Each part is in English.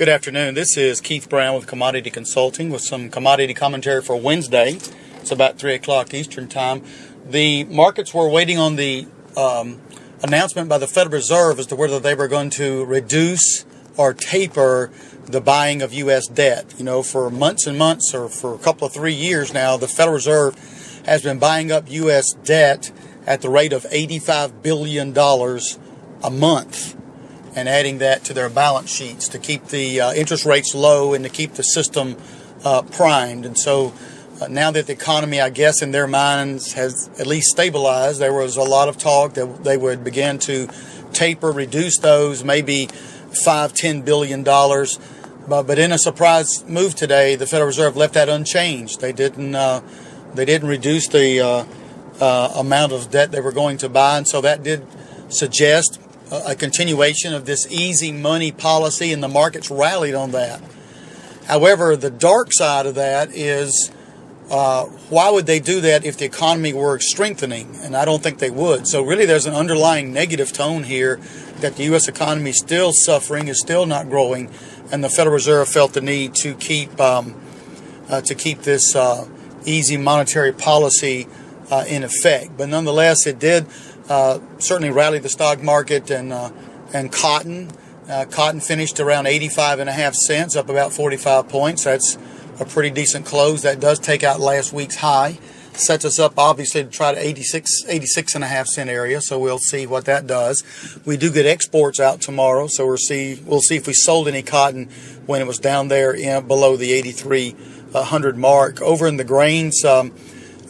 Good afternoon. This is Keith Brown with Commodity Consulting with some commodity commentary for Wednesday. It's about 3 o'clock Eastern Time. The markets were waiting on the announcement by the Federal Reserve as to whether they were going to reduce or taper the buying of U.S. debt. You know, for months and months, or for a couple of 3 years now, the Federal Reserve has been buying up U.S. debt at the rate of $85 billion a month, and adding that to their balance sheets to keep the interest rates low and to keep the system primed. And so now that the economy, I guess, in their minds has at least stabilized, there was a lot of talk that they would begin to taper, reduce those, maybe $5–10 billion. But in a surprise move today, the Federal Reserve left that unchanged. They didn't reduce the amount of debt they were going to buy, and so that did suggest a continuation of this easy money policy, and the markets rallied on that. However, the dark side of that is why would they do that if the economy were strengthening? And I don't think they would. So really there's an underlying negative tone here that the U.S. economy is still suffering, is still not growing, and the Federal Reserve felt the need to keep this easy monetary policy in effect. But nonetheless, it did certainly rally the stock market, and cotton. Cotton finished around 85.5 cents, up about 45 points. That's a pretty decent close. That does take out last week's high. Sets us up, obviously, to try to 86.5 cent area. So we'll see what that does. We do get exports out tomorrow, so we'll see if we sold any cotton when it was down there below the 8,300 mark. Over in the grains,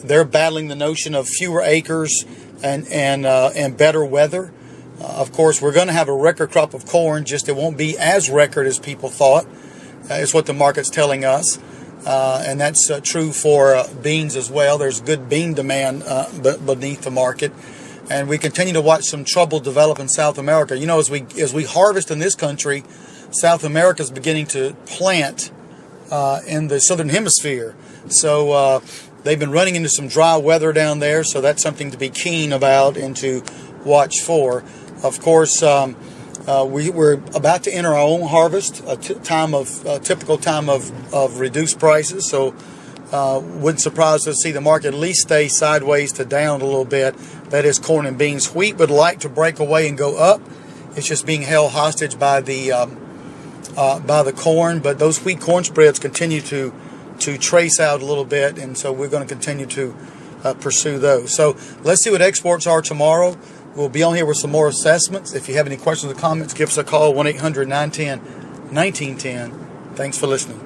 they're battling the notion of fewer acres and better weather. Of course, we're going to have a record crop of corn, just it won't be as record as people thought, is what the market's telling us. And that's true for beans as well. There's good bean demand beneath the market. And we continue to watch some trouble develop in South America. You know, as we harvest in this country, South America is beginning to plant in the southern hemisphere. So they've been running into some dry weather down there, so that's something to be keen about and to watch for. Of course, we're about to enter our own harvest, a typical time of reduced prices. So wouldn't surprise to see the market at least stay sideways to down a little bit. That is corn and beans. Wheat would like to break away and go up. It's just being held hostage by the corn. But those wheat corn spreads continue to trace out a little bit, and so we're going to continue to pursue those. So let's see what exports are tomorrow. We'll be on here with some more assessments. If you have any questions or comments, give us a call, 1-800-910-1910. Thanks for listening.